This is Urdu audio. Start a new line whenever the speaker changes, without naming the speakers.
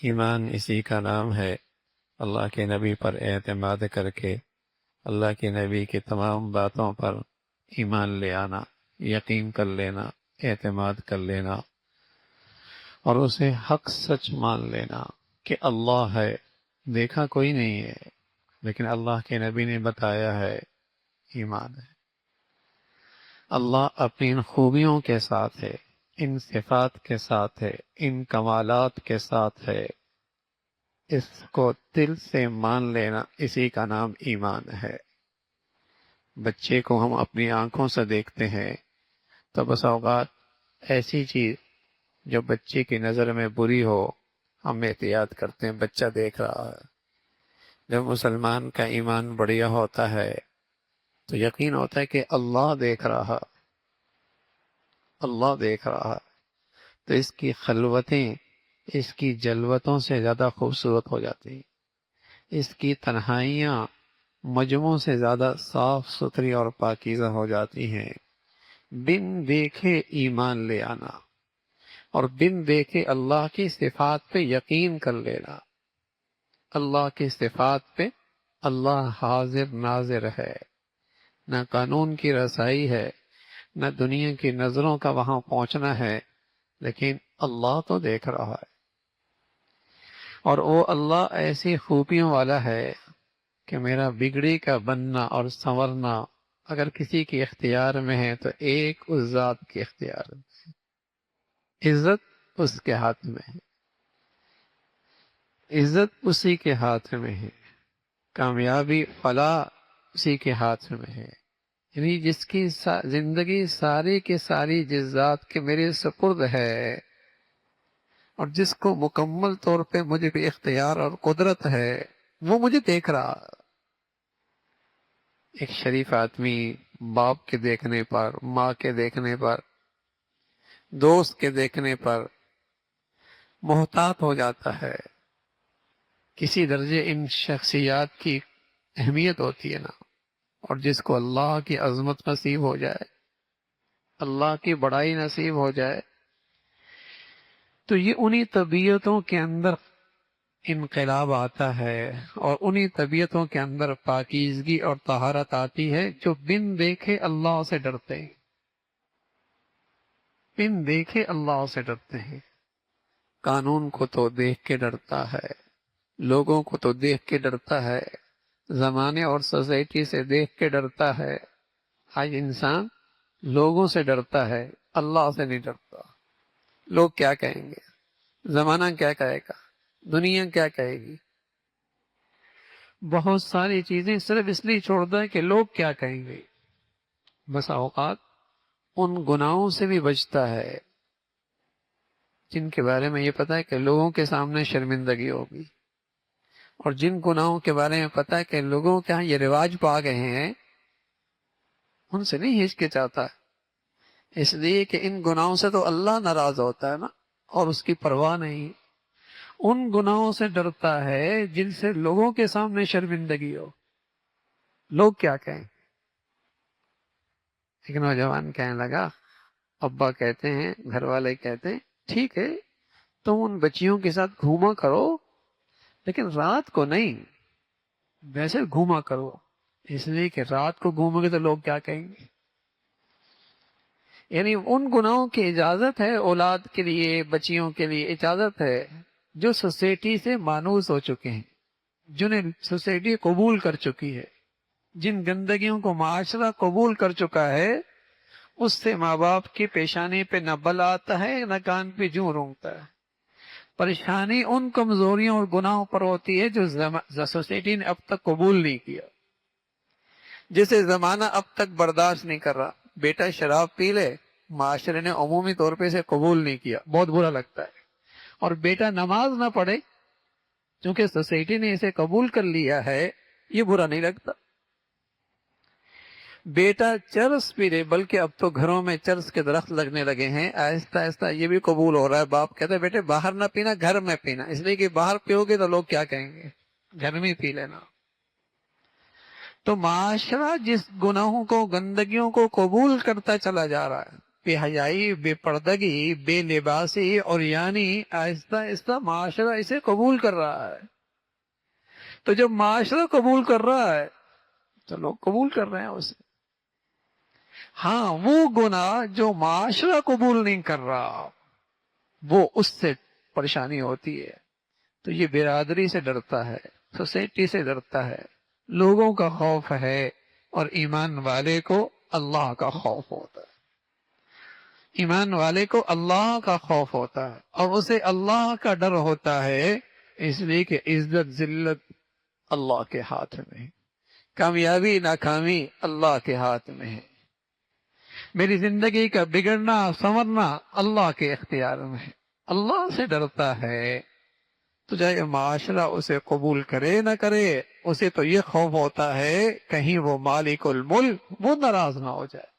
ایمان اسی کا نام ہے، اللہ کے نبی پر اعتماد کر کے اللہ کے نبی کی تمام باتوں پر ایمان لے آنا، یقین کر لینا، اعتماد کر لینا، اور اسے حق سچ مان لینا کہ اللہ ہے، دیکھا کوئی نہیں ہے لیکن اللہ کے نبی نے بتایا ہے، ایمان ہے۔ اللہ اپنی ان خوبیوں کے ساتھ ہے، ان صفات کے ساتھ ہے، ان کمالات کے ساتھ ہے، اس کو دل سے مان لینا، اسی کا نام ایمان ہے۔ بچے کو ہم اپنی آنکھوں سے دیکھتے ہیں تو بس اوقات ایسی چیز جو بچے کی نظر میں بری ہو ہم احتیاط کرتے ہیں، بچہ دیکھ رہا ہے۔ جب مسلمان کا ایمان بڑھیا ہوتا ہے تو یقین ہوتا ہے کہ اللہ دیکھ رہا، اللہ دیکھ رہا، تو اس کی خلوتیں اس کی جلوتوں سے زیادہ خوبصورت ہو جاتی ہیں، اس کی تنہائیاں مجموع سے زیادہ صاف ستھری اور پاکیزہ ہو جاتی ہیں۔ بن دیکھے ایمان لے آنا اور بن دیکھے اللہ کی صفات پہ یقین کر لینا۔ اللہ کی صفات پہ اللہ حاضر ناظر ہے، نہ قانون کی رسائی ہے، نہ دنیا کی نظروں کا وہاں پہنچنا ہے، لیکن اللہ تو دیکھ رہا ہے، اور وہ اللہ ایسی خوبیوں والا ہے کہ میرا بگڑی کا بننا اور سنورنا اگر کسی کے اختیار میں ہے تو ایک اس ذات کے اختیار میں، عزت اس کے ہاتھ میں ہے، عزت اسی کے ہاتھ میں ہے، کامیابی فلاح اسی کے ہاتھ میں ہے، یعنی جس کی زندگی ساری کی ساری جس ذات کے میرے سپرد ہے اور جس کو مکمل طور پہ مجھے بھی اختیار اور قدرت ہے، وہ مجھے دیکھ رہا۔ ایک شریف آدمی باپ کے دیکھنے پر، ماں کے دیکھنے پر، دوست کے دیکھنے پر محتاط ہو جاتا ہے۔ کسی درجے ان شخصیات کی اہمیت ہوتی ہے نا، اور جس کو اللہ کی عظمت نصیب ہو جائے، اللہ کی بڑائی نصیب ہو جائے، تو یہ انہی طبیعتوں کے اندر انقلاب آتا ہے، اور انہی طبیعتوں کے اندر پاکیزگی اور طہارت آتی ہے، جو بن دیکھے اللہ سے ڈرتے ہیں، بن دیکھے اللہ سے ڈرتے ہیں۔ قانون کو تو دیکھ کے ڈرتا ہے، لوگوں کو تو دیکھ کے ڈرتا ہے، زمانے اور سوسائٹی سے دیکھ کے ڈرتا ہے۔ آج انسان لوگوں سے ڈرتا ہے، اللہ سے نہیں ڈرتا۔ لوگ کیا کہیں گے، زمانہ کیا کہے گا، دنیا کیا کہے گی، بہت ساری چیزیں صرف اس لیے چھوڑتا ہے کہ لوگ کیا کہیں گے۔ بس اوقات ان گناہوں سے بھی بچتا ہے جن کے بارے میں یہ پتا ہے کہ لوگوں کے سامنے شرمندگی ہوگی، اور جن گناہوں کے بارے میں پتا ہے کہ لوگوں کے ہاں یہ رواج پا گئے ہیں، ان سے نہیں ہچکچاتا، اس لیے کہ ان گناہوں سے تو اللہ ناراض ہوتا ہے نا، اور اس کی پرواہ نہیں۔ ان گناہوں سے ڈرتا ہے جن سے لوگوں کے سامنے شرمندگی ہو، لوگ کیا کہیں۔ ایک نوجوان کہنے لگا، ابا کہتے ہیں، گھر والے کہتے ہیں، ٹھیک ہے تم ان بچیوں کے ساتھ گھوما کرو لیکن رات کو نہیں، ویسے گھوما کرو، اس لیے کہ رات کو گھومو گے تو لوگ کیا کہیں گے۔ یعنی ان گناہوں کی اجازت ہے اولاد کے لیے، بچیوں کے لیے اجازت ہے جو سوسائٹی سے مانوس ہو چکے ہیں، جنہیں سوسائٹی قبول کر چکی ہے، جن گندگیوں کو معاشرہ قبول کر چکا ہے، اس سے ماں باپ کی پیشانی پہ نہ بل آتا ہے نہ کان پہ جوں رونگتا ہے۔ پریشانی ان کمزوریوں اور گناہوں پر ہوتی ہے جو سوسائٹی نے اب تک قبول نہیں کیا، جسے زمانہ اب تک برداشت نہیں کر رہا۔ بیٹا شراب پی لے، معاشرے نے عمومی طور پہ اسے قبول نہیں کیا، بہت برا لگتا ہے، اور بیٹا نماز نہ پڑھے چونکہ سوسائٹی نے اسے قبول کر لیا ہے، یہ برا نہیں لگتا۔ بیٹا چرس پی لے، بلکہ اب تو گھروں میں چرس کے درخت لگنے لگے ہیں، آہستہ آہستہ یہ بھی قبول ہو رہا ہے۔ باپ کہتے ہیں بیٹے باہر نہ پینا، گھر میں پینا، اس لیے کہ باہر پیو گے تو لوگ کیا کہیں گے، گھر میں پی لینا۔ تو معاشرہ جس گناہوں کو، گندگیوں کو قبول کرتا چلا جا رہا ہے، بے حیائی، بے پردگی، بے لباسی اور یعنی آہستہ آہستہ معاشرہ اسے قبول کر رہا ہے۔ تو جب معاشرہ قبول کر رہا ہے تو لوگ قبول کر رہے ہیں اسے۔ ہاں، وہ گناہ جو معاشرہ قبول نہیں کر رہا، وہ اس سے پریشانی ہوتی ہے۔ تو یہ برادری سے ڈرتا ہے، سوسائٹی سے ڈرتا ہے، لوگوں کا خوف ہے، اور ایمان والے کو اللہ کا خوف ہوتا ہے۔ ایمان والے کو اللہ کا خوف ہوتا ہے، اور اسے اللہ کا ڈر ہوتا ہے، اس لیے کہ عزت ذلت اللہ کے ہاتھ میں ہے، کامیابی ناکامی اللہ کے ہاتھ میں ہے، میری زندگی کا بگڑنا سنورنا اللہ کے اختیار میں ہے۔ اللہ سے ڈرتا ہے تو چاہے معاشرہ اسے قبول کرے نہ کرے، اسے تو یہ خوف ہوتا ہے کہیں وہ مالک الملک وہ ناراض نہ ہو جائے۔